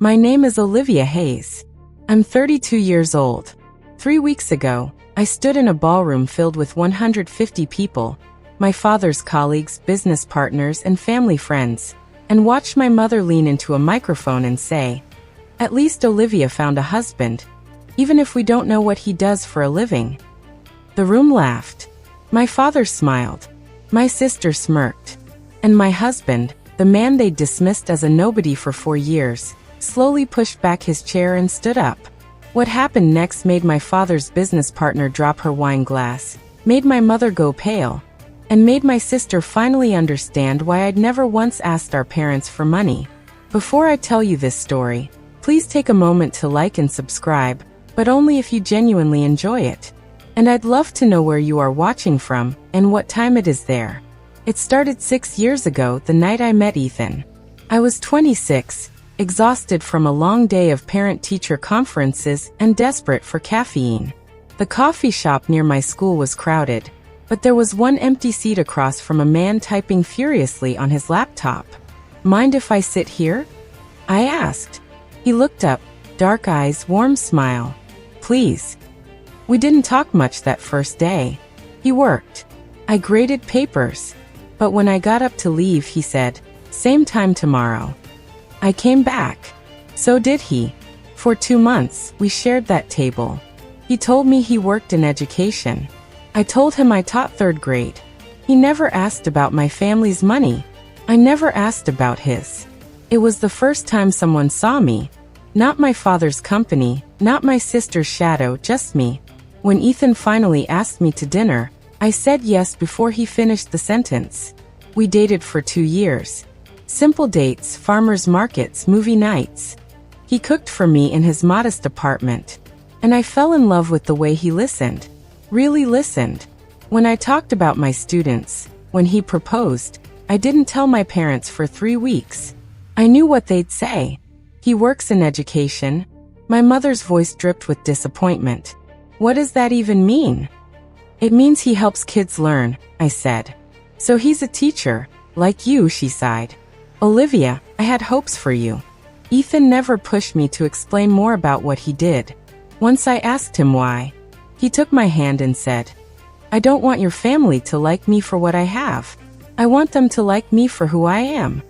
My name is Olivia Hayes. I'm 32 years old. 3 weeks ago, I stood in a ballroom filled with 150 people, my father's colleagues, business partners, and family friends, and watched my mother lean into a microphone and say, "At least Olivia found a husband, even if we don't know what he does for a living." The room laughed. My father smiled. My sister smirked. And my husband, the man they'd dismissed as a nobody for 4 years, slowly pushed back his chair and stood up. What happened next made my father's business partner drop her wine glass, made my mother go pale, and made my sister finally understand why I'd never once asked our parents for money. Before I tell you this story, please take a moment to like and subscribe, but only if you genuinely enjoy it. And I'd love to know where you are watching from and what time it is there. It started 6 years ago, the night I met Ethan. I was 26, exhausted from a long day of parent-teacher conferences and desperate for caffeine. The coffee shop near my school was crowded, but there was one empty seat across from a man typing furiously on his laptop. "Mind if I sit here?" I asked. He looked up, dark eyes, warm smile. "Please." We didn't talk much that first day. He worked. I graded papers. But when I got up to leave, he said, "Same time tomorrow." I came back. So did he. For 2 months, we shared that table. He told me he worked in education. I told him I taught 3rd grade. He never asked about my family's money. I never asked about his. It was the first time someone saw me. Not my father's company, not my sister's shadow, just me. When Ethan finally asked me to dinner, I said yes before he finished the sentence. We dated for 2 years. Simple dates, farmers markets, movie nights. He cooked for me in his modest apartment. And I fell in love with the way he listened. Really listened. When I talked about my students, when he proposed, I didn't tell my parents for 3 weeks. I knew what they'd say. "He works in education." My mother's voice dripped with disappointment. "What does that even mean?" "It means he helps kids learn," I said. "So he's a teacher, like you," she sighed. "Olivia, I had hopes for you." Ethan never pushed me to explain more about what he did. Once I asked him why, he took my hand and said, "I don't want your family to like me for what I have. I want them to like me for who I am."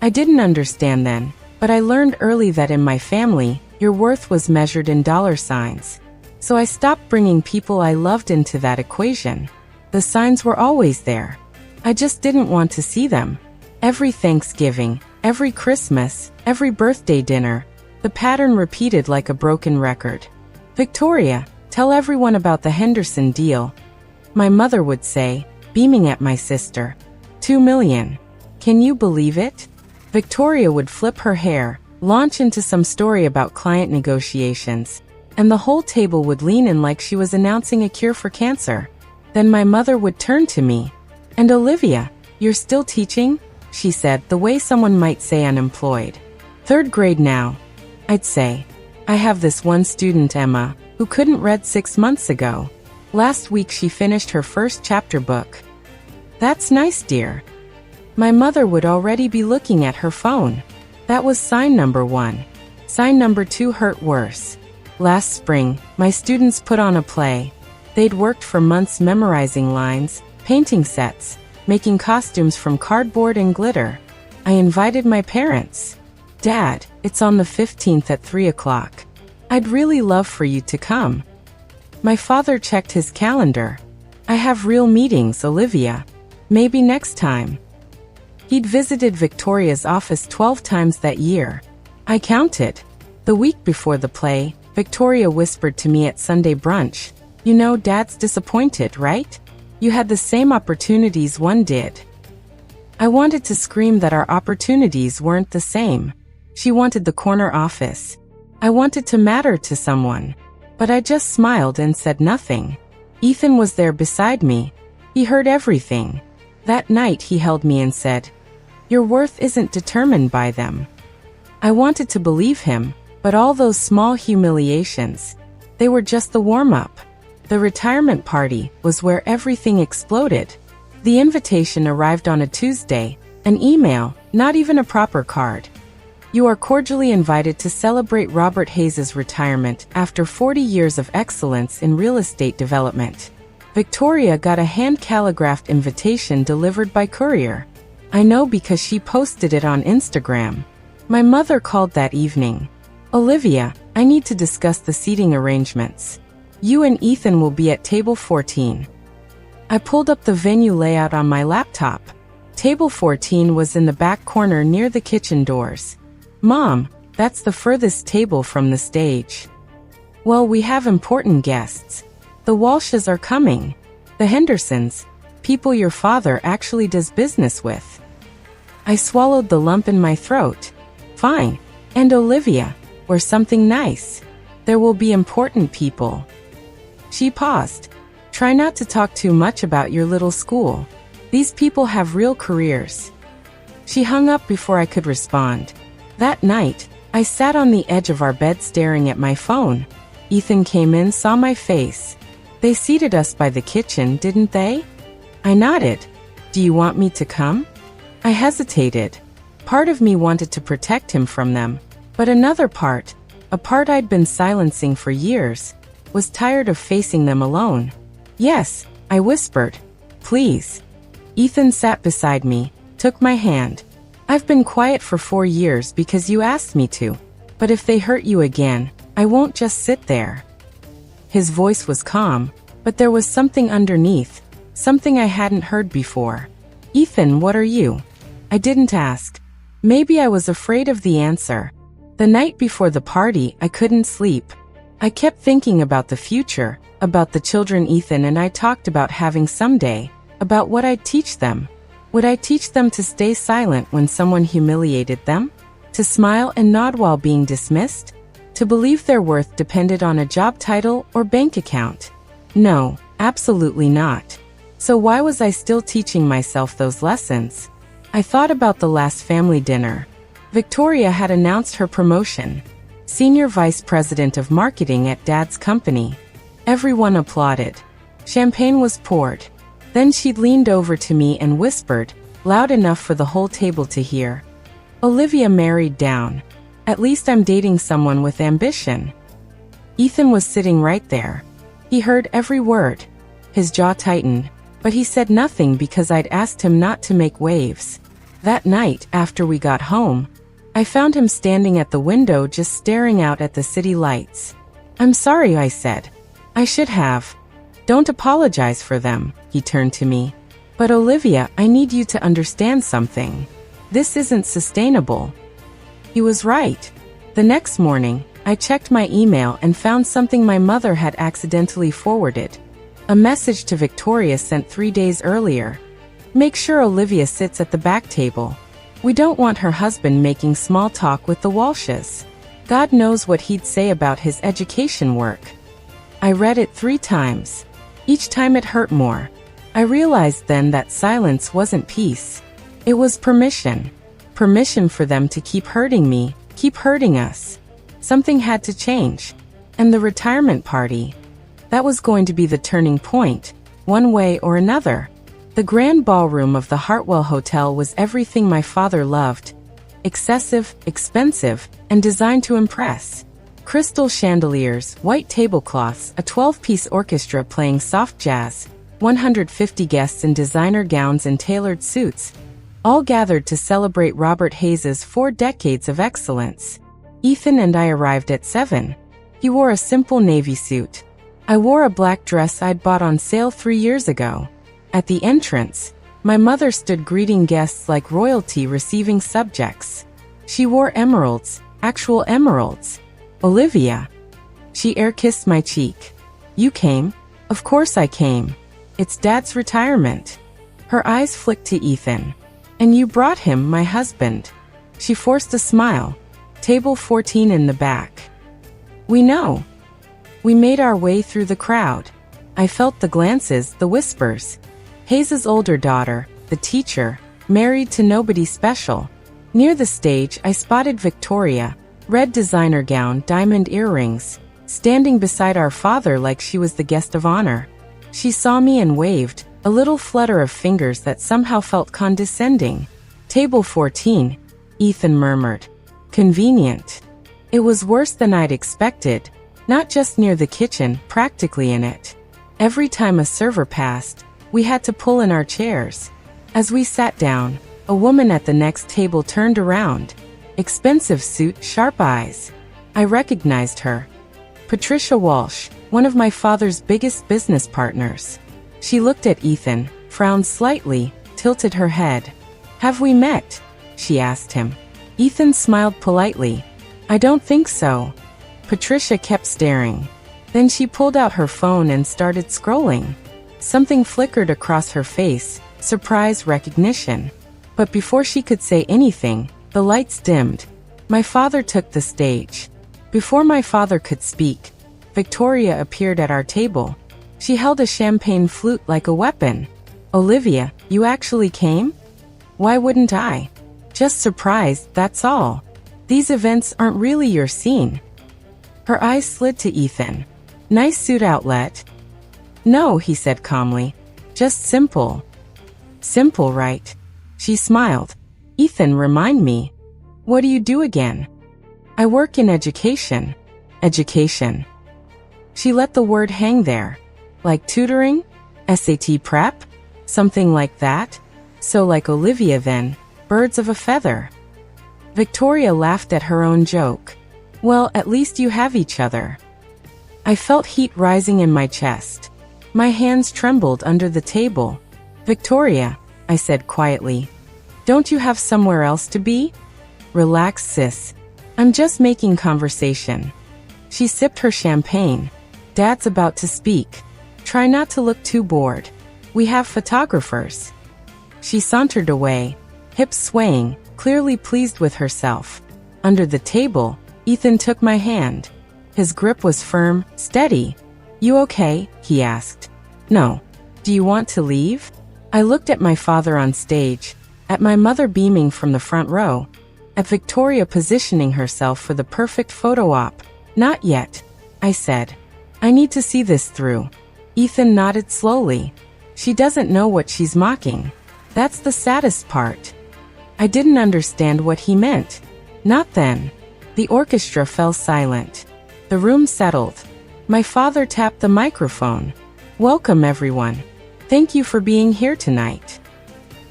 I didn't understand then, but I learned early that in my family, your worth was measured in dollar signs. So I stopped bringing people I loved into that equation. The signs were always there. I just didn't want to see them. Every Thanksgiving, every Christmas, every birthday dinner, the pattern repeated like a broken record. "Victoria, tell everyone about the Henderson deal," my mother would say, beaming at my sister. "2 million. Can you believe it?" Victoria would flip her hair, launch into some story about client negotiations, and the whole table would lean in like she was announcing a cure for cancer. Then my mother would turn to me. "And Olivia, you're still teaching?" she said, the way someone might say unemployed. "3rd grade now." I'd say, "I have this one student, Emma, who couldn't read 6 months ago. Last week she finished her first chapter book." "That's nice, dear." My mother would already be looking at her phone. That was sign number 1. Sign number 2 hurt worse. Last spring, my students put on a play. They'd worked for months memorizing lines, painting sets, making costumes from cardboard and glitter. I invited my parents. "Dad, it's on the 15th at 3 o'clock. I'd really love for you to come." My father checked his calendar. "I have real meetings, Olivia. Maybe next time." He'd visited Victoria's office 12 times that year. I counted. The week before the play, Victoria whispered to me at Sunday brunch, "You know, Dad's disappointed, right? You had the same opportunities one did." I wanted to scream that our opportunities weren't the same. She wanted the corner office. I wanted to matter to someone. But I just smiled and said nothing. Ethan was there beside me. He heard everything. That night he held me and said, "Your worth isn't determined by them." I wanted to believe him, but all those small humiliations, they were just the warm-up. The retirement party was where everything exploded. The invitation arrived on a Tuesday, an email, not even a proper card. You are cordially invited to celebrate Robert Hayes's retirement after 40 years of excellence in real estate development. Victoria got a hand-calligraphed invitation delivered by courier. I know because she posted it on Instagram. My mother called that evening. Olivia, I need to discuss the seating arrangements. You and Ethan will be at table 14. I pulled up the venue layout on my laptop. Table 14 was in the back corner near the kitchen doors. Mom, that's the furthest table from the stage. Well, we have important guests. The Walshes are coming. The Hendersons, people your father actually does business with. I swallowed the lump in my throat. Fine. And Olivia, or something nice. There will be important people. She paused. Try not to talk too much about your little school. These people have real careers. She hung up before I could respond. That night, I sat on the edge of our bed staring at my phone. Ethan came in, saw my face. They seated us by the kitchen, didn't they? I nodded. Do you want me to come? I hesitated. Part of me wanted to protect him from them, but another part, a part I'd been silencing for years, was tired of facing them alone. Yes, I whispered. Please. Ethan sat beside me, took my hand. I've been quiet for 4 years because you asked me to, but if they hurt you again, I won't just sit there. His voice was calm, but there was something underneath, something I hadn't heard before. Ethan, what are you? I didn't ask. Maybe I was afraid of the answer. The night before the party, I couldn't sleep. I kept thinking about the future, about the children Ethan and I talked about having someday, about what I'd teach them. Would I teach them to stay silent when someone humiliated them? To smile and nod while being dismissed? To believe their worth depended on a job title or bank account? No, absolutely not. So why was I still teaching myself those lessons? I thought about the last family dinner. Victoria had announced her promotion. Senior Vice President of Marketing at Dad's company. Everyone applauded. Champagne was poured. Then she leaned over to me and whispered, loud enough for the whole table to hear. Olivia married down. At least I'm dating someone with ambition. Ethan was sitting right there. He heard every word. His jaw tightened, but he said nothing because I'd asked him not to make waves. That night, after we got home, I found him standing at the window just staring out at the city lights. I'm sorry, I said. I should have. Don't apologize for them, he turned to me. But Olivia, I need you to understand something. This isn't sustainable. He was right. The next morning, I checked my email and found something my mother had accidentally forwarded. A message to Victoria sent 3 days earlier. Make sure Olivia sits at the back table. We don't want her husband making small talk with the Walshes. God knows what he'd say about his education work. I read it 3 times. Each time it hurt more. I realized then that silence wasn't peace. It was permission. Permission for them to keep hurting me, keep hurting us. Something had to change. And the retirement party. That was going to be the turning point, one way or another. The grand ballroom of the Hartwell Hotel was everything my father loved. Excessive, expensive, and designed to impress. Crystal chandeliers, white tablecloths, a 12-piece orchestra playing soft jazz, 150 guests in designer gowns and tailored suits, all gathered to celebrate Robert Hayes's 4 decades of excellence. Ethan and I arrived at 7. He wore a simple navy suit. I wore a black dress I'd bought on sale 3 years ago. At the entrance, my mother stood greeting guests like royalty receiving subjects. She wore emeralds, actual emeralds. Olivia. She air-kissed my cheek. You came? Of course I came. It's Dad's retirement. Her eyes flicked to Ethan. And you brought him, my husband. She forced a smile. Table 14 in the back. We know. We made our way through the crowd. I felt the glances, the whispers. Hayes's older daughter, the teacher, married to nobody special. Near the stage, I spotted Victoria, red designer gown, diamond earrings, standing beside our father like she was the guest of honor. She saw me and waved, a little flutter of fingers that somehow felt condescending. Table 14, Ethan murmured. Convenient. It was worse than I'd expected, not just near the kitchen, practically in it. Every time a server passed, we had to pull in our chairs. As we sat down, a woman at the next table turned around. Expensive suit, sharp eyes. I recognized her. Patricia Walsh, one of my father's biggest business partners. She looked at Ethan, frowned slightly, tilted her head. "Have we met?" she asked him. Ethan smiled politely. "I don't think so." Patricia kept staring. Then she pulled out her phone and started scrolling. Something flickered across her face, surprise recognition. But before she could say anything, the lights dimmed. My father took the stage. Before my father could speak, Victoria appeared at our table. She held a champagne flute like a weapon. "Olivia, you actually came?" "Why wouldn't I? Just surprised, that's all. These events aren't really your scene." Her eyes slid to Ethan. "Nice suit outlet." "No," he said calmly. "Just simple." "Simple, right?" She smiled. "Ethan, remind me. What do you do again?" "I work in education." "Education." She let the word hang there. "Like tutoring? SAT prep? Something like that? So like Olivia then, birds of a feather." Victoria laughed at her own joke. "Well, at least you have each other." I felt heat rising in my chest. My hands trembled under the table. "Victoria," I said quietly, "don't you have somewhere else to be?" "Relax, sis. I'm just making conversation." She sipped her champagne. "Dad's about to speak. Try not to look too bored. We have photographers." She sauntered away, hips swaying, clearly pleased with herself. Under the table, Ethan took my hand. His grip was firm, steady. "You okay?" he asked. "No. Do you want to leave?" I looked at my father on stage, at my mother beaming from the front row, at Victoria positioning herself for the perfect photo op. "Not yet," I said. "I need to see this through." Ethan nodded slowly. She doesn't know what she's mocking. That's the saddest part. I didn't understand what he meant. Not then. The orchestra fell silent. The room settled. My father tapped the microphone. "Welcome, everyone. Thank you for being here tonight."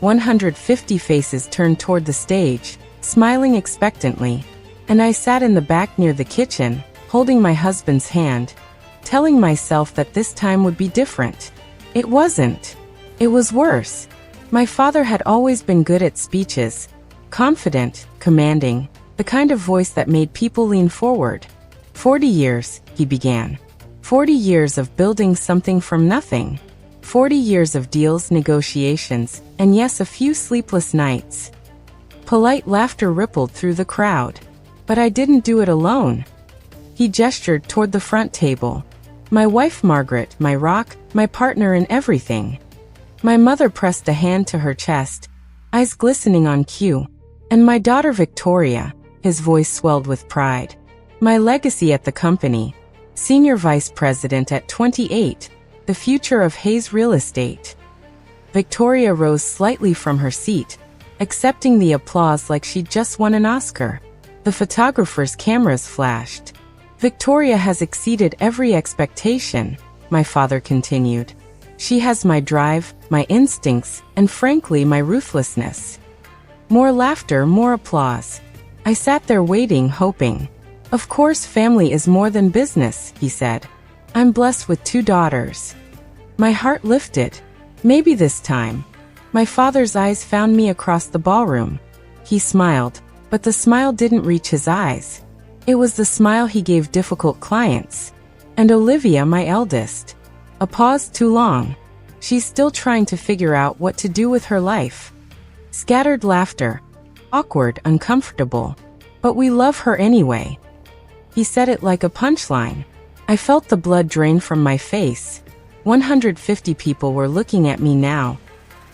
150 faces turned toward the stage, smiling expectantly, and I sat in the back near the kitchen, holding my husband's hand, telling myself that this time would be different. It wasn't. It was worse. My father had always been good at speeches, confident, commanding, the kind of voice that made people lean forward. 40 years, he began. 40 years of building something from nothing. 40 years of deals, negotiations, and yes, a few sleepless nights. Polite laughter rippled through the crowd. But I didn't do it alone. He gestured toward the front table. My wife Margaret, my rock, my partner in everything. My mother pressed a hand to her chest, eyes glistening on cue. And my daughter Victoria, his voice swelled with pride. My legacy at the company. Senior Vice President at 28, the future of Hayes Real Estate. Victoria rose slightly from her seat, accepting the applause like she'd just won an Oscar. The photographers' cameras flashed. "Victoria has exceeded every expectation," my father continued. "She has my drive, my instincts, and frankly, my ruthlessness." More laughter, more applause. I sat there waiting, hoping. "Of course, family is more than business," he said. "I'm blessed with 2 daughters." My heart lifted. Maybe this time. My father's eyes found me across the ballroom. He smiled, but the smile didn't reach his eyes. It was the smile he gave difficult clients. And Olivia, my eldest. A pause too long. She's still trying to figure out what to do with her life. Scattered laughter. Awkward, uncomfortable. But we love her anyway. He said it like a punchline. I felt the blood drain from my face. 150 people were looking at me now.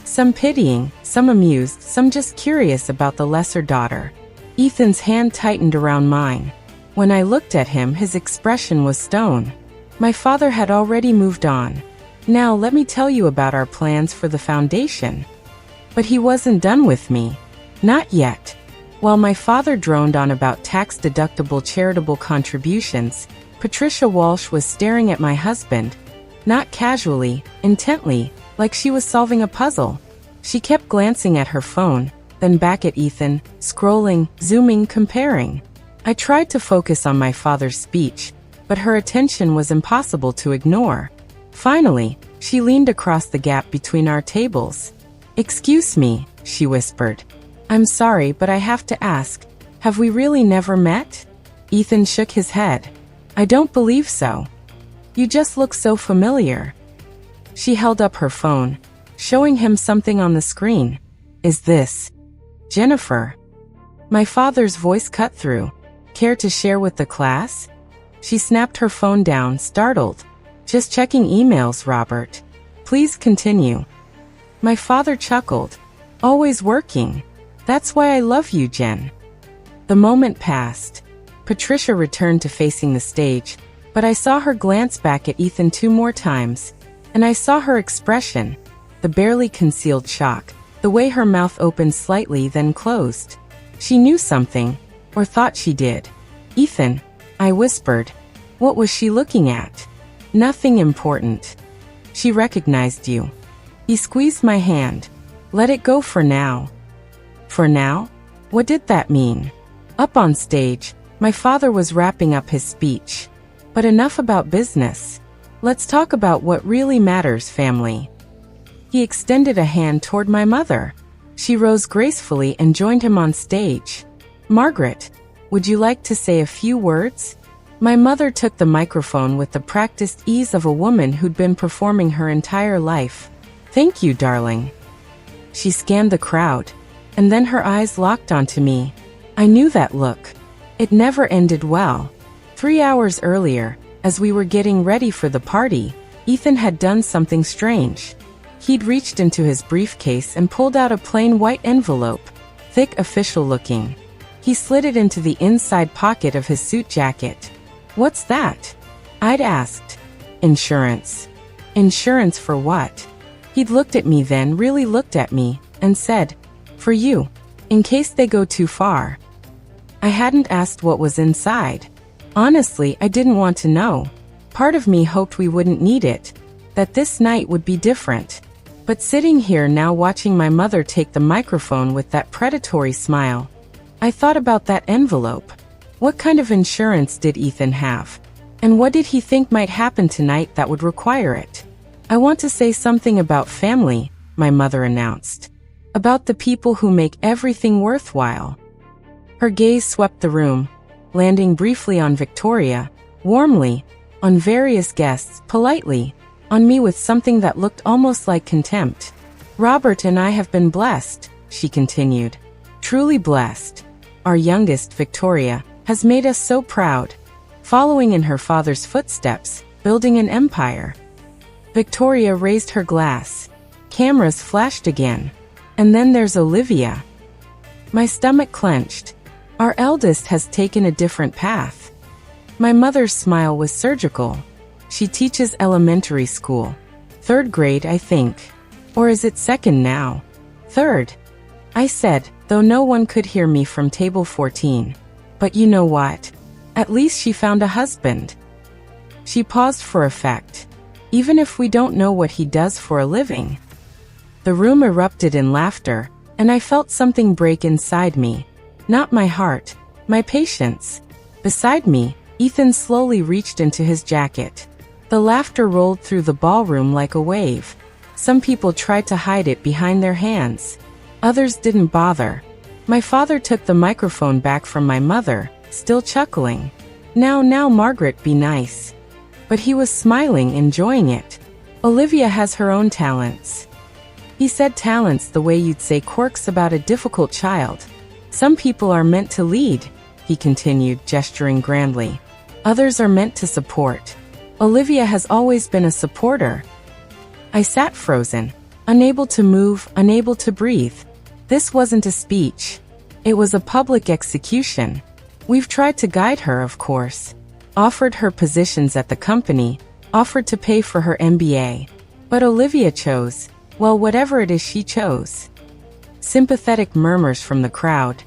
Some pitying, some amused, some just curious about the lesser daughter. Ethan's hand tightened around mine. When I looked at him, his expression was stone. My father had already moved on. "Now let me tell you about our plans for the foundation." But he wasn't done with me. Not yet. While my father droned on about tax-deductible charitable contributions, Patricia Walsh was staring at my husband, not casually, intently, like she was solving a puzzle. She kept glancing at her phone, then back at Ethan, scrolling, zooming, comparing. I tried to focus on my father's speech, but her attention was impossible to ignore. Finally, she leaned across the gap between our tables. "Excuse me," she whispered. "I'm sorry, but I have to ask, have we really never met?" Ethan shook his head. "I don't believe so. You just look so familiar." She held up her phone, showing him something on the screen. "Is this Jennifer?" My father's voice cut through. "Care to share with the class?" She snapped her phone down, startled. "Just checking emails, Robert. Please continue." My father chuckled. "Always working. That's why I love you, Jen." The moment passed. Patricia returned to facing the stage, but I saw her glance back at Ethan 2 more times, and I saw her expression, the barely concealed shock, the way her mouth opened slightly then closed. She knew something, or thought she did. "Ethan," I whispered. What was she looking at? "Nothing important." "She recognized you." He squeezed my hand. "Let it go for now." For now? What did that mean? Up on stage, my father was wrapping up his speech. But enough about business. Let's talk about what really matters, family. He extended a hand toward my mother. She rose gracefully and joined him on stage. "Margaret, would you like to say a few words?" My mother took the microphone with the practiced ease of a woman who'd been performing her entire life. "Thank you, darling." She scanned the crowd, and then her eyes locked onto me. I knew that look. It never ended well. 3 hours earlier, as we were getting ready for the party, Ethan had done something strange. He'd reached into his briefcase and pulled out a plain white envelope, thick, official-looking. He slid it into the inside pocket of his suit jacket. "What's that?" I'd asked. "Insurance." "Insurance for what?" He'd looked at me, then really looked at me, and said, "For you, in case they go too far." I hadn't asked what was inside. Honestly, I didn't want to know. Part of me hoped we wouldn't need it, that this night would be different. But sitting here now watching my mother take the microphone with that predatory smile, I thought about that envelope. What kind of insurance did Ethan have? And what did he think might happen tonight that would require it? "I want to say something about family," my mother announced. "About the people who make everything worthwhile." Her gaze swept the room, landing briefly on Victoria, warmly, on various guests, politely, on me with something that looked almost like contempt. "Robert and I have been blessed," she continued. "Truly blessed. Our youngest, Victoria, has made us so proud, following in her father's footsteps, building an empire." Victoria raised her glass. Cameras flashed again. "And then there's Olivia." My stomach clenched. "Our eldest has taken a different path." My mother's smile was surgical. "She teaches elementary school. 3rd grade, I think. Or is it 2nd now?" "3rd," I said, though no one could hear me from table 14. "But you know what? At least she found a husband." She paused for effect. "Even if we don't know what he does for a living." The room erupted in laughter, and I felt something break inside me. Not my heart, my patience. Beside me, Ethan slowly reached into his jacket. The laughter rolled through the ballroom like a wave. Some people tried to hide it behind their hands. Others didn't bother. My father took the microphone back from my mother, still chuckling. Now, Margaret, be nice." But he was smiling, enjoying it. "Olivia has her own talents." He said talents the way you'd say quirks about a difficult child. "Some people are meant to lead," he continued, gesturing grandly. "Others are meant to support. Olivia has always been a supporter." I sat frozen, unable to move, unable to breathe. This wasn't a speech. It was a public execution. We've tried to guide her, of course. Offered her positions at the company, offered to pay for her MBA. But Olivia chose, well, whatever it is she chose. Sympathetic murmurs from the crowd.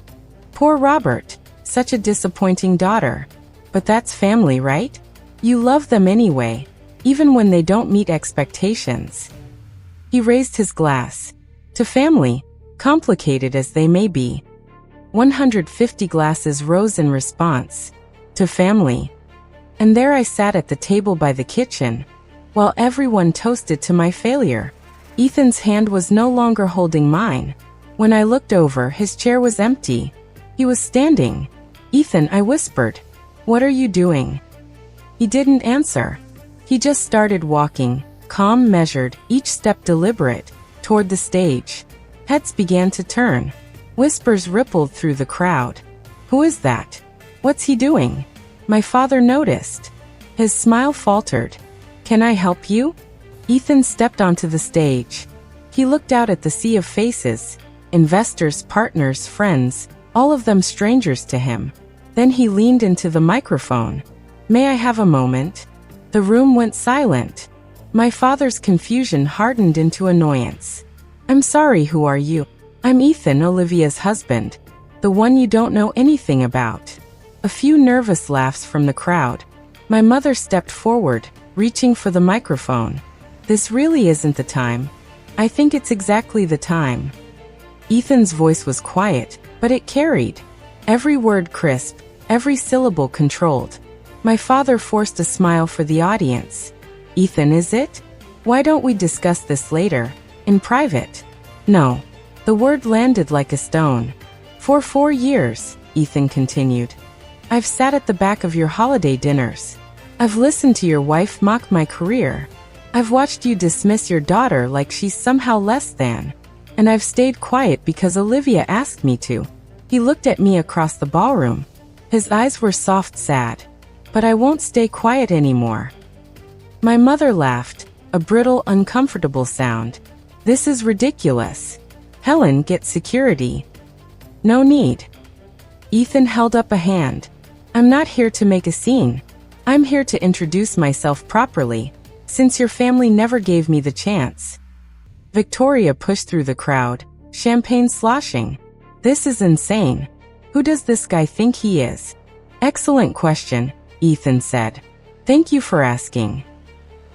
Poor Robert, such a disappointing daughter. But that's family, right? You love them anyway, even when they don't meet expectations. He raised his glass. To family, complicated as they may be. 150 glasses rose in response. To family. And there I sat at the table by the kitchen, while everyone toasted to my failure. Ethan's hand was no longer holding mine. When I looked over, his chair was empty. He was standing. "Ethan," I whispered. "What are you doing?" He didn't answer. He just started walking, calm, measured, each step deliberate, toward the stage. Heads began to turn. Whispers rippled through the crowd. "Who is that? What's he doing?" My father noticed. His smile faltered. "Can I help you?" Ethan stepped onto the stage. He looked out at the sea of faces, investors, partners, friends, all of them strangers to him. Then he leaned into the microphone. "May I have a moment?" The room went silent. My father's confusion hardened into annoyance. "I'm sorry, who are you?" "I'm Ethan, Olivia's husband. The one you don't know anything about." A few nervous laughs from the crowd. My mother stepped forward, reaching for the microphone. "This really isn't the time." "I think it's exactly the time." Ethan's voice was quiet, but it carried. Every word crisp, every syllable controlled. My father forced a smile for the audience. "Ethan, is it? Why don't we discuss this later, in private?" "No." The word landed like a stone. "For 4 years," Ethan continued, "I've sat at the back of your holiday dinners. I've listened to your wife mock my career. I've watched you dismiss your daughter like she's somehow less than. And I've stayed quiet because Olivia asked me to." He looked at me across the ballroom. His eyes were soft, sad. "But I won't stay quiet anymore." My mother laughed, a brittle, uncomfortable sound. "This is ridiculous. Helen, get security." "No need." Ethan held up a hand. "I'm not here to make a scene. I'm here to introduce myself properly, since your family never gave me the chance." Victoria pushed through the crowd, champagne sloshing. "This is insane. Who does this guy think he is?" "Excellent question," Ethan said. "Thank you for asking."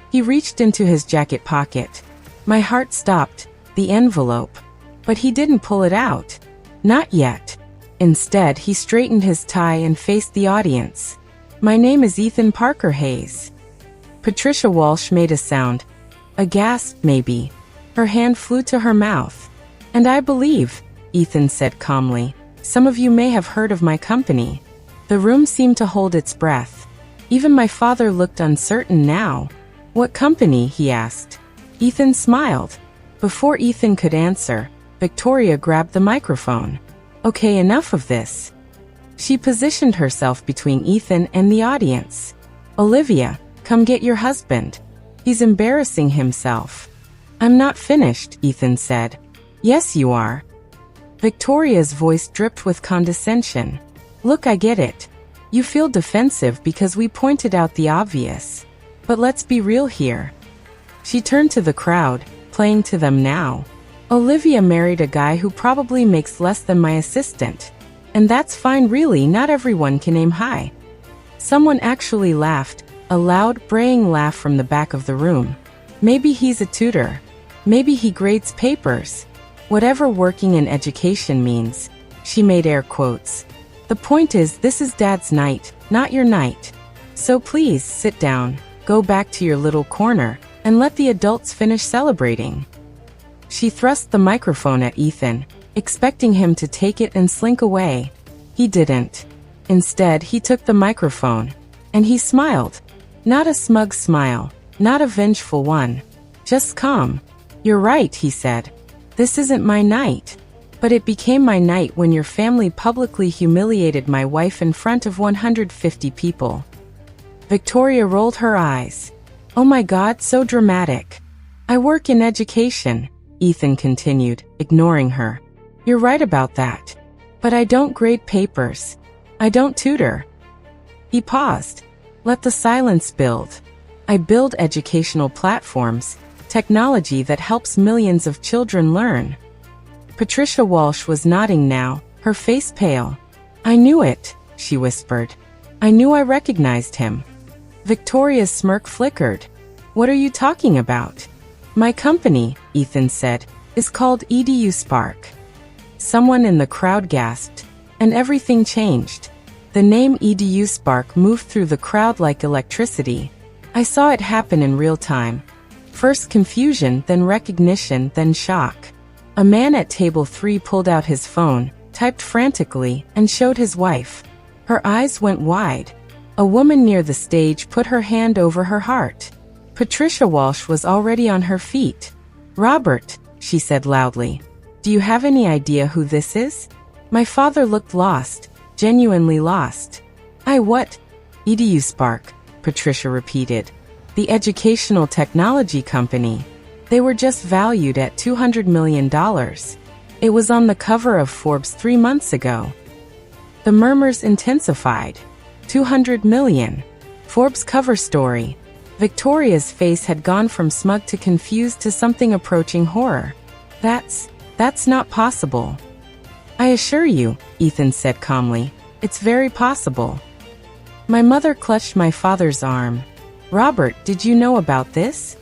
He reached into his jacket pocket. My heart stopped. The envelope. But he didn't pull it out. Not yet. Instead, he straightened his tie and faced the audience. "My name is Ethan Parker Hayes." Patricia Walsh made a sound. A gasp, maybe. Her hand flew to her mouth. "And I believe," Ethan said calmly, "some of you may have heard of my company." The room seemed to hold its breath. Even my father looked uncertain now. "What company?" he asked. Ethan smiled. Before Ethan could answer, Victoria grabbed the microphone. "Okay, enough of this." She positioned herself between Ethan and the audience. "Olivia, come get your husband. He's embarrassing himself." "I'm not finished," Ethan said. "Yes, you are." Victoria's voice dripped with condescension. "Look, I get it. You feel defensive because we pointed out the obvious. But let's be real here." She turned to the crowd, playing to them now. "Olivia married a guy who probably makes less than my assistant. And that's fine, really. Not everyone can aim high." Someone actually laughed, a loud, braying laugh from the back of the room. "Maybe he's a tutor. Maybe he grades papers. Whatever working in education means." She made air quotes. "The point is, this is Dad's night, not your night. So please, sit down, go back to your little corner, and let the adults finish celebrating." She thrust the microphone at Ethan, expecting him to take it and slink away. He didn't. Instead, he took the microphone. And he smiled. Not a smug smile, not a vengeful one. Just calm. "You're right," he said. "This isn't my night. But it became my night when your family publicly humiliated my wife in front of 150 people." Victoria rolled her eyes. "Oh my God, so dramatic." "I work in education," Ethan continued, ignoring her. "You're right about that. But I don't grade papers. I don't tutor." He paused. "Let the silence build. I build educational platforms, technology that helps millions of children learn." Patricia Walsh was nodding now, her face pale. I knew it, she whispered. I knew I recognized him. Victoria's smirk flickered. What are you talking about? My company, Ethan said, is called EduSpark. Someone in the crowd gasped, and everything changed. The name EduSpark moved through the crowd like electricity. I saw it happen in real time. First confusion, then recognition, then shock. A man at table 3 pulled out his phone, typed frantically, and showed his wife. Her eyes went wide. A woman near the stage put her hand over her heart. Patricia Walsh was already on her feet. Robert, she said loudly. Do you have any idea who this is? My father looked lost, genuinely lost. What? EduSpark, Patricia repeated. The educational technology company. They were just valued at $200 million. It was on the cover of Forbes 3 months ago. The murmurs intensified. 200 million. Forbes cover story. Victoria's face had gone from smug to confused to something approaching horror. That's not possible. I assure you, Ethan said calmly, it's very possible. My mother clutched my father's arm. Robert, did you know about this?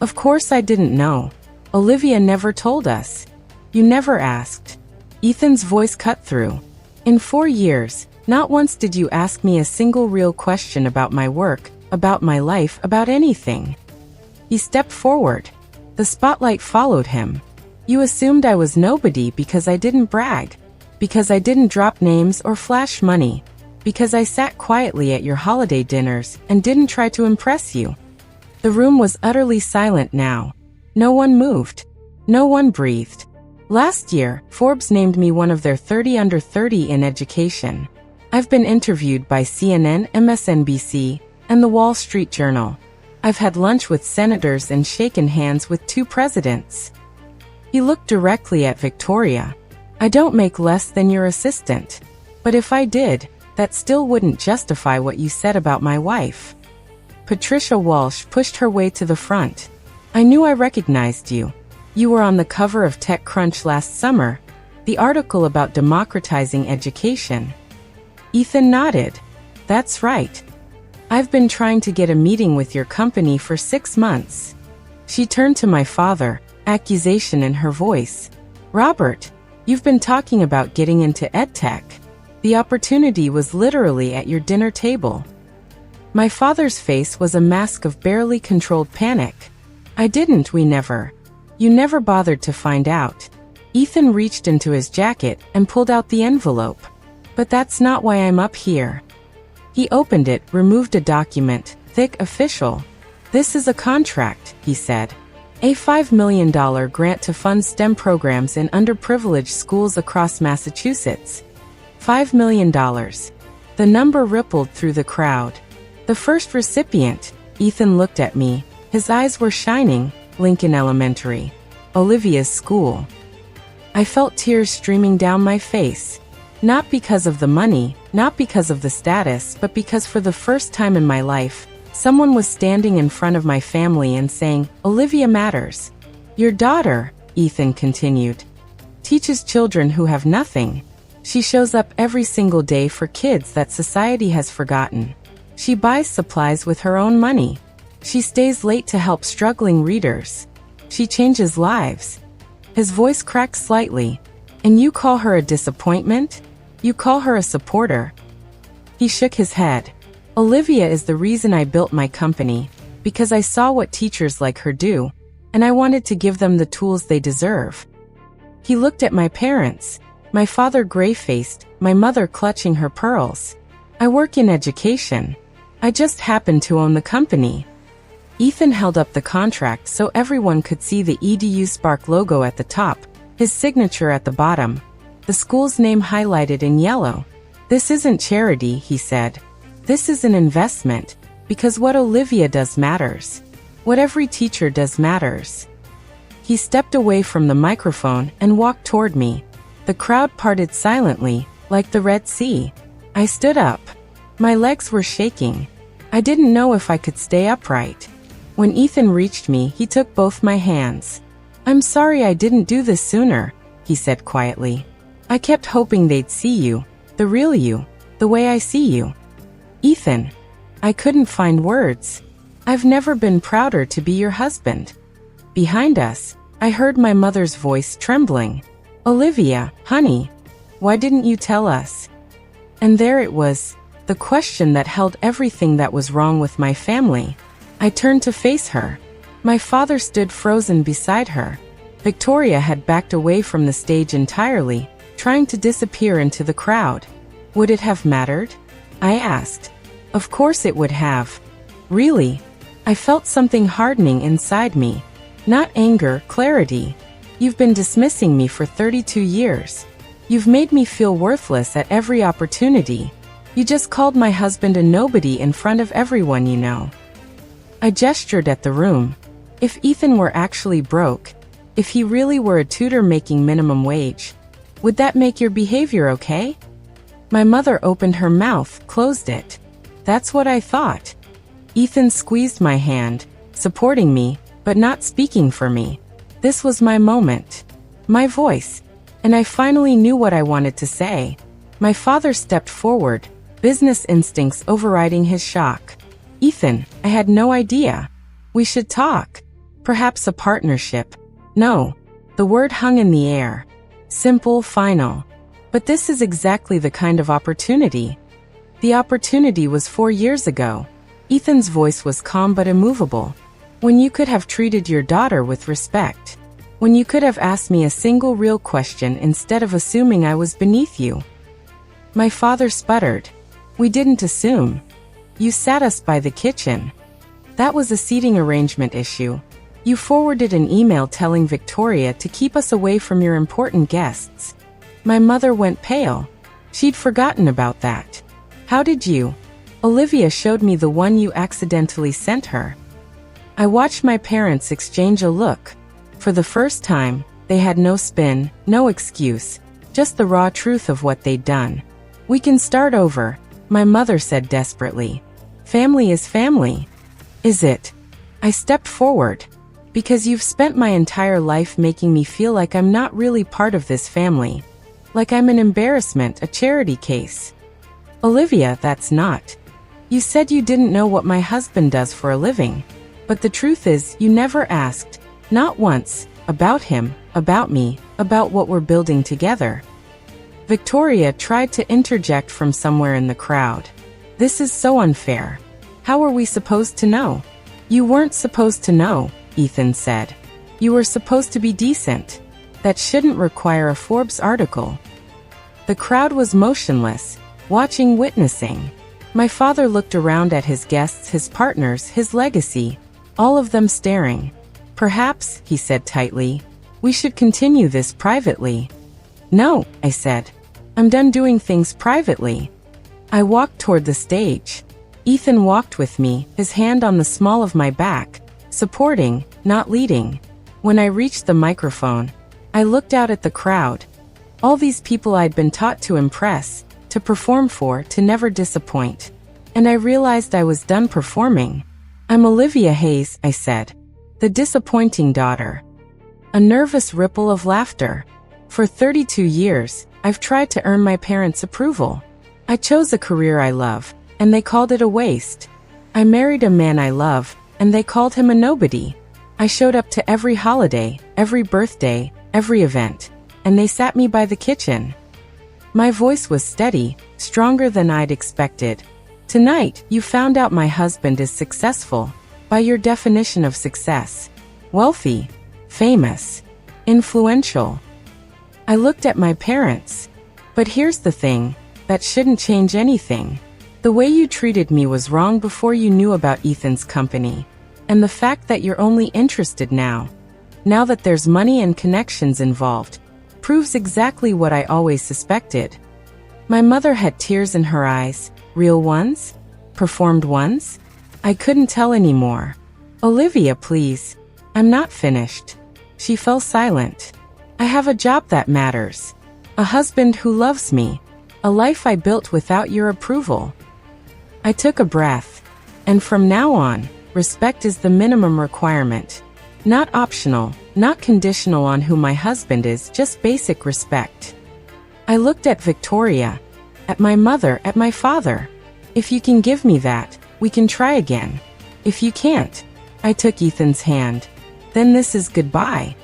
Of course I didn't know. Olivia never told us. You never asked. Ethan's voice cut through. In 4 years, not once did you ask me a single real question about my work, about my life, about anything. He stepped forward. The spotlight followed him. You assumed I was nobody because I didn't brag, because I didn't drop names or flash money, because I sat quietly at your holiday dinners and didn't try to impress you. The room was utterly silent now. No one moved. No one breathed. Last year, Forbes named me one of their 30 under 30 in education. I've been interviewed by CNN, MSNBC, and the Wall Street Journal. I've had lunch with senators and shaken hands with 2 presidents. He looked directly at Victoria. I don't make less than your assistant. But if I did, that still wouldn't justify what you said about my wife. Patricia Walsh pushed her way to the front. I knew I recognized you. You were on the cover of TechCrunch last summer, the article about democratizing education. Ethan nodded. That's right. I've been trying to get a meeting with your company for 6 months. She turned to my father, accusation in her voice. Robert, you've been talking about getting into edtech. The opportunity was literally at your dinner table. My father's face was a mask of barely controlled panic. We never. You never bothered to find out. Ethan reached into his jacket and pulled out the envelope. But that's not why I'm up here. He opened it, removed a document, thick, official. This is a contract, he said. A $5 million grant to fund STEM programs in underprivileged schools across Massachusetts. $5 million. The number rippled through the crowd. The first recipient, Ethan looked at me. His eyes were shining. Lincoln Elementary. Olivia's school. I felt tears streaming down my face. Not because of the money, not because of the status, but because for the first time in my life, someone was standing in front of my family and saying, Olivia matters. Your daughter, Ethan continued, teaches children who have nothing. She shows up every single day for kids that society has forgotten. She buys supplies with her own money. She stays late to help struggling readers. She changes lives. His voice cracked slightly. And you call her a disappointment? You call her a supporter? He shook his head. Olivia is the reason I built my company, because I saw what teachers like her do, and I wanted to give them the tools they deserve. He looked at my parents, my father gray-faced, my mother clutching her pearls. I work in education. I just happen to own the company. Ethan held up the contract so everyone could see the EduSpark logo at the top, his signature at the bottom, the school's name highlighted in yellow. This isn't charity, he said. This is an investment, because what Olivia does matters. What every teacher does matters. He stepped away from the microphone and walked toward me. The crowd parted silently, like the Red Sea. I stood up. My legs were shaking. I didn't know if I could stay upright. When Ethan reached me, he took both my hands. I'm sorry I didn't do this sooner, he said quietly. I kept hoping they'd see you. The real you. The way I see you. Ethan. I couldn't find words. I've never been prouder to be your husband. Behind us, I heard my mother's voice trembling. Olivia, honey, why didn't you tell us? And there it was, the question that held everything that was wrong with my family. I turned to face her. My father stood frozen beside her. Victoria had backed away from the stage entirely, trying to disappear into the crowd. Would it have mattered? I asked. Of course it would have. Really? I felt something hardening inside me. Not anger, clarity. You've been dismissing me for 32 years. You've made me feel worthless at every opportunity. You just called my husband a nobody in front of everyone you know. I gestured at the room. If Ethan were actually broke, if he really were a tutor making minimum wage, would that make your behavior okay? My mother opened her mouth, closed it. That's what I thought. Ethan squeezed my hand, supporting me, but not speaking for me. This was my moment. My voice. And I finally knew what I wanted to say. My father stepped forward, business instincts overriding his shock. Ethan, I had no idea. We should talk. Perhaps a partnership. No. The word hung in the air. Simple, final. But this is exactly the kind of opportunity. The opportunity was 4 years ago. Ethan's voice was calm but immovable. When you could have treated your daughter with respect. When you could have asked me a single real question instead of assuming I was beneath you. My father sputtered. We didn't assume. You sat us by the kitchen. That was a seating arrangement issue. You forwarded an email telling Victoria to keep us away from your important guests. My mother went pale. She'd forgotten about that. How did you? Olivia showed me the one you accidentally sent her. I watched my parents exchange a look. For the first time, they had no spin, no excuse, just the raw truth of what they'd done. We can start over, my mother said desperately. Family is family. Is it? I stepped forward. Because you've spent my entire life making me feel like I'm not really part of this family. Like I'm an embarrassment, a charity case. Olivia, that's not. You said you didn't know what my husband does for a living. But the truth is, you never asked, not once, about him, about me, about what we're building together. Victoria tried to interject from somewhere in the crowd. This is so unfair. How are we supposed to know? You weren't supposed to know, Ethan said. You were supposed to be decent. That shouldn't require a Forbes article. The crowd was motionless, watching, witnessing. My father looked around at his guests, his partners, his legacy, all of them staring. Perhaps, he said tightly, we should continue this privately. No, I said. I'm done doing things privately. I walked toward the stage. Ethan walked with me, his hand on the small of my back, supporting, not leading. When I reached the microphone, I looked out at the crowd. All these people I'd been taught to impress, to perform for, to never disappoint. And I realized I was done performing. I'm Olivia Hayes, I said. The disappointing daughter. A nervous ripple of laughter. For 32 years, I've tried to earn my parents' approval. I chose a career I love, and they called it a waste. I married a man I love, and they called him a nobody. I showed up to every holiday, every birthday, every event, and they sat me by the kitchen. My voice was steady, stronger than I'd expected. Tonight, you found out my husband is successful, by your definition of success. Wealthy, famous, influential. I looked at my parents. But here's the thing, that shouldn't change anything. The way you treated me was wrong before you knew about Ethan's company. And the fact that you're only interested now that there's money and connections involved, proves exactly what I always suspected. My mother had tears in her eyes, real ones? Performed ones? I couldn't tell anymore. Olivia, please. I'm not finished. She fell silent. I have a job that matters. A husband who loves me. A life I built without your approval. I took a breath. And from now on, respect is the minimum requirement. Not optional, not conditional on who my husband is, just basic respect. I looked at Victoria. At my mother, at my father. If you can give me that, we can try again. If you can't. I took Ethan's hand. Then this is goodbye.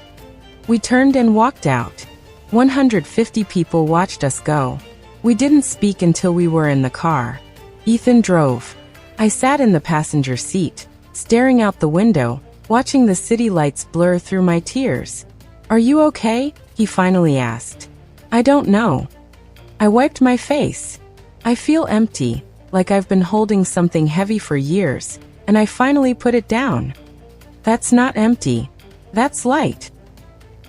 We turned and walked out. 150 people watched us go. We didn't speak until we were in the car. Ethan drove. I sat in the passenger seat, staring out the window, watching the city lights blur through my tears. Are you okay? He finally asked. I don't know. I wiped my face. I feel empty, like I've been holding something heavy for years, and I finally put it down. That's not empty. That's light.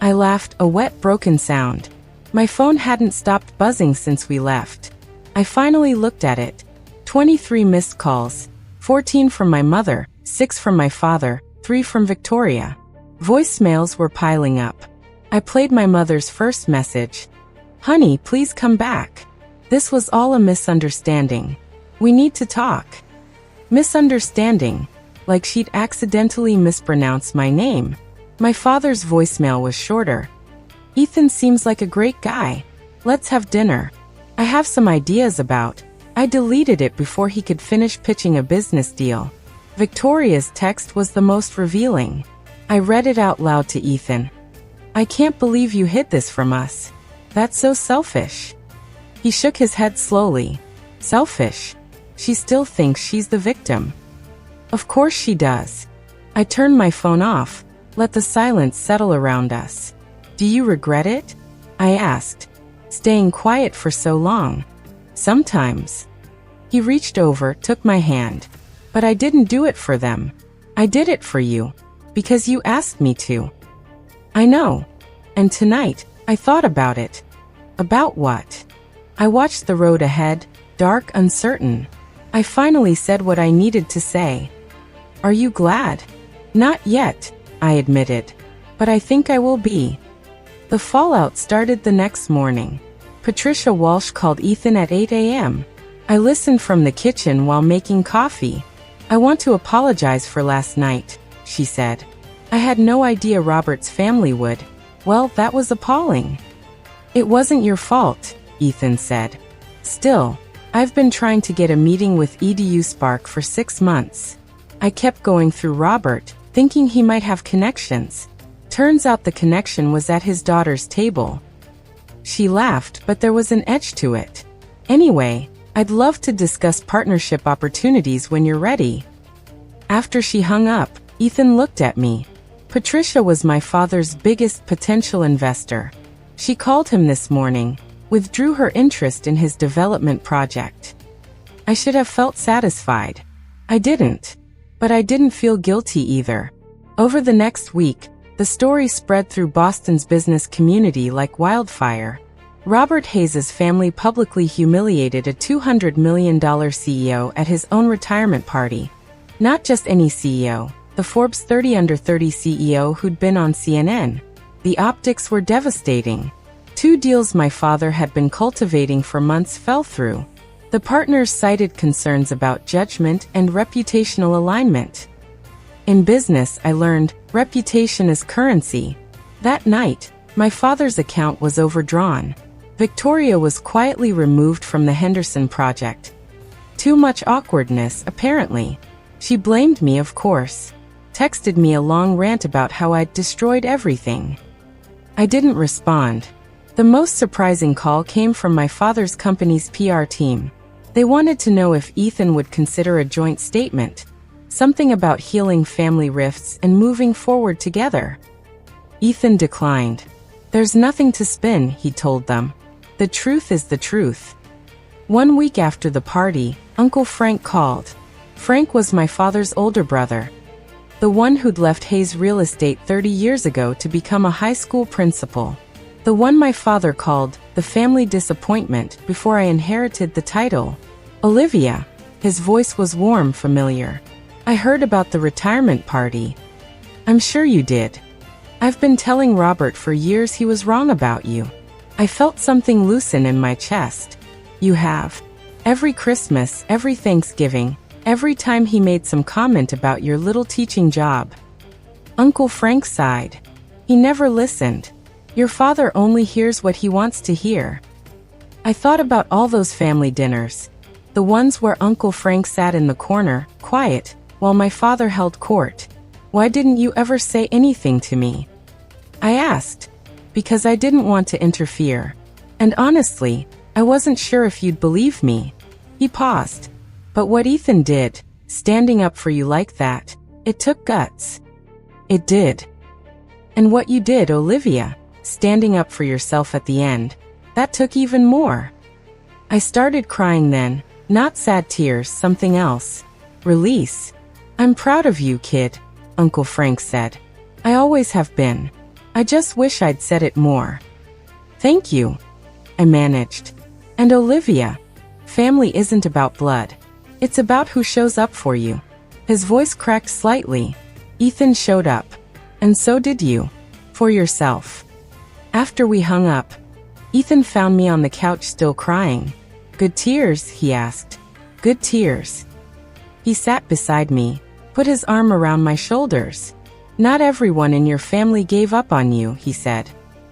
I laughed, a wet, broken sound. My phone hadn't stopped buzzing since we left. I finally looked at it. 23 missed calls. 14 from my mother, 6 from my father, 3 from Victoria. Voicemails were piling up. I played my mother's first message. Honey, please come back. This was all a misunderstanding. We need to talk. Misunderstanding. Like she'd accidentally mispronounced my name. My father's voicemail was shorter. Ethan seems like a great guy. Let's have dinner. I have some ideas about. I deleted it before he could finish pitching a business deal. Victoria's text was the most revealing. I read it out loud to Ethan. I can't believe you hid this from us. That's so selfish. He shook his head slowly. Selfish. She still thinks she's the victim. Of course she does. I turned my phone off, let the silence settle around us. Do you regret it? I asked, staying quiet for so long. Sometimes. He reached over, took my hand. But I didn't do it for them. I did it for you. Because you asked me to. I know. And tonight, I thought about it. About what? I watched the road ahead, dark, uncertain. I finally said what I needed to say. Are you glad? Not yet, I admitted. But I think I will be. The fallout started the next morning. Patricia Walsh called Ethan at 8 a.m. I listened from the kitchen while making coffee. I want to apologize for last night, she said. I had no idea Robert's family would. Well, that was appalling. It wasn't your fault, Ethan said. Still, I've been trying to get a meeting with EduSpark for 6 months. I kept going through Robert, thinking he might have connections. Turns out the connection was at his daughter's table. She laughed, but there was an edge to it. Anyway, I'd love to discuss partnership opportunities when you're ready. After she hung up, Ethan looked at me. Patricia was my father's biggest potential investor. She called him this morning, withdrew her interest in his development project. I should have felt satisfied. I didn't. But I didn't feel guilty either. Over the next week, the story spread through Boston's business community like wildfire. Robert Hayes's family publicly humiliated a $200 million CEO at his own retirement party. Not just any CEO, the Forbes 30 Under 30 CEO who'd been on CNN. The optics were devastating. 2 deals my father had been cultivating for months fell through. The partners cited concerns about judgment and reputational alignment. In business, I learned, reputation is currency. That night, my father's account was overdrawn. Victoria was quietly removed from the Henderson project. Too much awkwardness, apparently. She blamed me, of course. Texted me a long rant about how I'd destroyed everything. I didn't respond. The most surprising call came from my father's company's PR team. They wanted to know if Ethan would consider a joint statement. Something about healing family rifts and moving forward together. Ethan declined. There's nothing to spin, he told them. The truth is the truth. 1 week after the party, Uncle Frank called. Frank was my father's older brother. The one who'd left Hayes Real Estate 30 years ago to become a high school principal. The one my father called the family disappointment before I inherited the title. Olivia. His voice was warm, familiar. I heard about the retirement party. I'm sure you did. I've been telling Robert for years he was wrong about you. I felt something loosen in my chest. You have. Every Christmas, every Thanksgiving, every time he made some comment about your little teaching job. Uncle Frank sighed. He never listened. Your father only hears what he wants to hear. I thought about all those family dinners. The ones where Uncle Frank sat in the corner, quiet, while my father held court. Why didn't you ever say anything to me? I asked. Because I didn't want to interfere. And honestly, I wasn't sure if you'd believe me. He paused. But what Ethan did, standing up for you like that, it took guts. It did. And what you did, Olivia, standing up for yourself at the end, that took even more. I started crying then, not sad tears, something else. Release. I'm proud of you, kid, Uncle Frank said. I always have been. I just wish I'd said it more. Thank you, I managed. And Olivia, family isn't about blood. It's about who shows up for you. His voice cracked slightly. Ethan showed up. And so did you. For yourself. After we hung up, Ethan found me on the couch still crying. Good tears, he asked. Good tears. He sat beside me, put his arm around my shoulders. Not everyone in your family gave up on you, he said.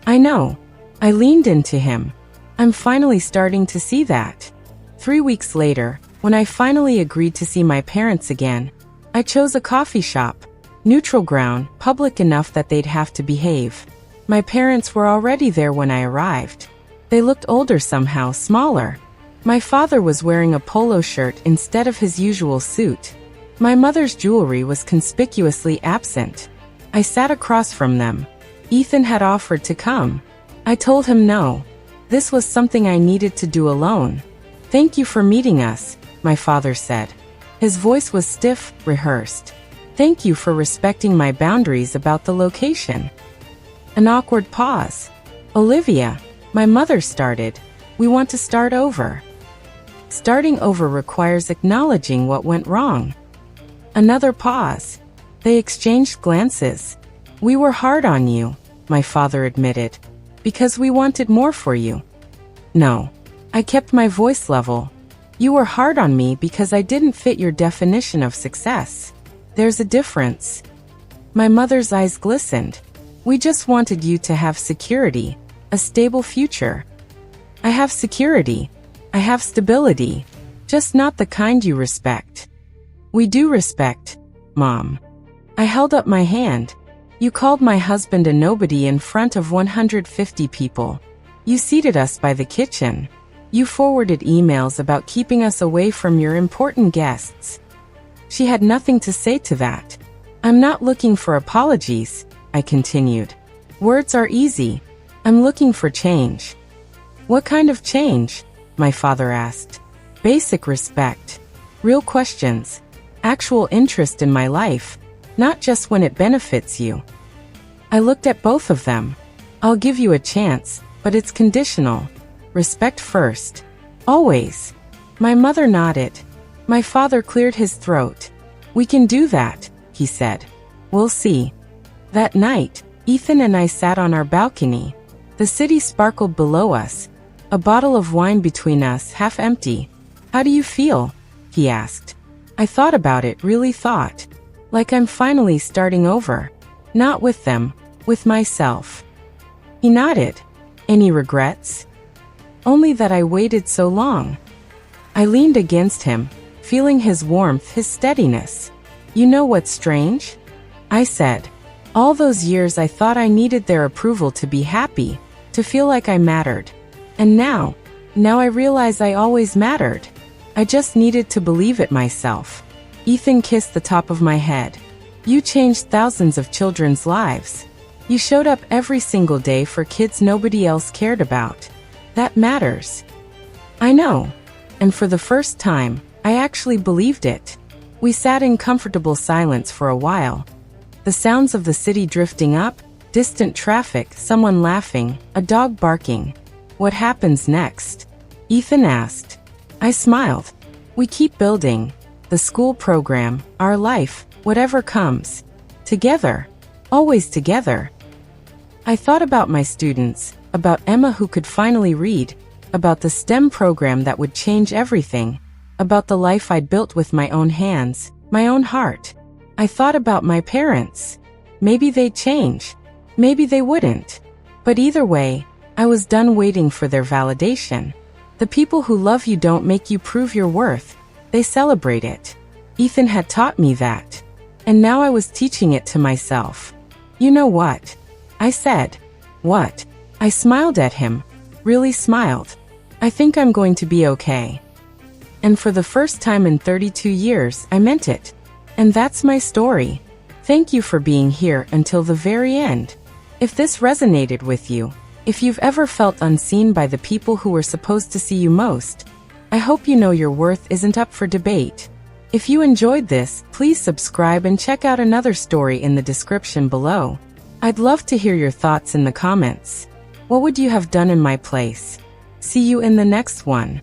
I know. I leaned into him. I'm finally starting to see that. 3 weeks later, when I finally agreed to see my parents again, I chose a coffee shop. Neutral ground, public enough that they'd have to behave. My parents were already there when I arrived. They looked older somehow, smaller. My father was wearing a polo shirt instead of his usual suit. My mother's jewelry was conspicuously absent. I sat across from them. Ethan had offered to come. I told him no. This was something I needed to do alone. Thank you for meeting us, my father said. His voice was stiff, rehearsed. Thank you for respecting my boundaries about the location. An awkward pause. Olivia, my mother started. We want to start over. Starting over requires acknowledging what went wrong. Another pause. They exchanged glances. We were hard on you, my father admitted, because we wanted more for you. No. I kept my voice level. You were hard on me because I didn't fit your definition of success. There's a difference. My mother's eyes glistened. We just wanted you to have security, a stable future. I have security. I have stability. Just not the kind you respect. We do respect, Mom. I held up my hand. You called my husband a nobody in front of 150 people. You seated us by the kitchen. You forwarded emails about keeping us away from your important guests. She had nothing to say to that. I'm not looking for apologies, I continued. Words are easy. I'm looking for change. What kind of change? My father asked. Basic respect. Real questions. Actual interest in my life. Not just when it benefits you. I looked at both of them. I'll give you a chance, but it's conditional. Respect first. Always. My mother nodded. My father cleared his throat. We can do that, he said. We'll see. That night, Ethan and I sat on our balcony. The city sparkled below us. A bottle of wine between us, half empty. How do you feel? He asked. I thought about it, really thought. Like I'm finally starting over. Not with them, with myself. He nodded. Any regrets? Only that I waited so long. I leaned against him, feeling his warmth, his steadiness. You know what's strange? I said. All those years I thought I needed their approval to be happy, to feel like I mattered. And now I realize I always mattered. I just needed to believe it myself. Ethan kissed the top of my head. You changed thousands of children's lives. You showed up every single day for kids nobody else cared about. That matters. I know. And for the first time, I actually believed it. We sat in comfortable silence for a while. The sounds of the city drifting up, distant traffic, someone laughing, a dog barking. What happens next? Ethan asked. I smiled. We keep building. The school program, our life, whatever comes. Together. Always together. I thought about my students, about Emma who could finally read, about the STEM program that would change everything, about the life I'd built with my own hands, my own heart. I thought about my parents. Maybe they'd change. Maybe they wouldn't. But either way, I was done waiting for their validation. The people who love you don't make you prove your worth. They celebrate it. Ethan had taught me that. And now I was teaching it to myself. You know what? I said. What? I smiled at him. Really smiled. I think I'm going to be okay. And for the first time in 32 years, I meant it. And that's my story. Thank you for being here until the very end. If this resonated with you, if you've ever felt unseen by the people who were supposed to see you most, I hope you know your worth isn't up for debate. If you enjoyed this, please subscribe and check out another story in the description below. I'd love to hear your thoughts in the comments. What would you have done in my place? See you in the next one.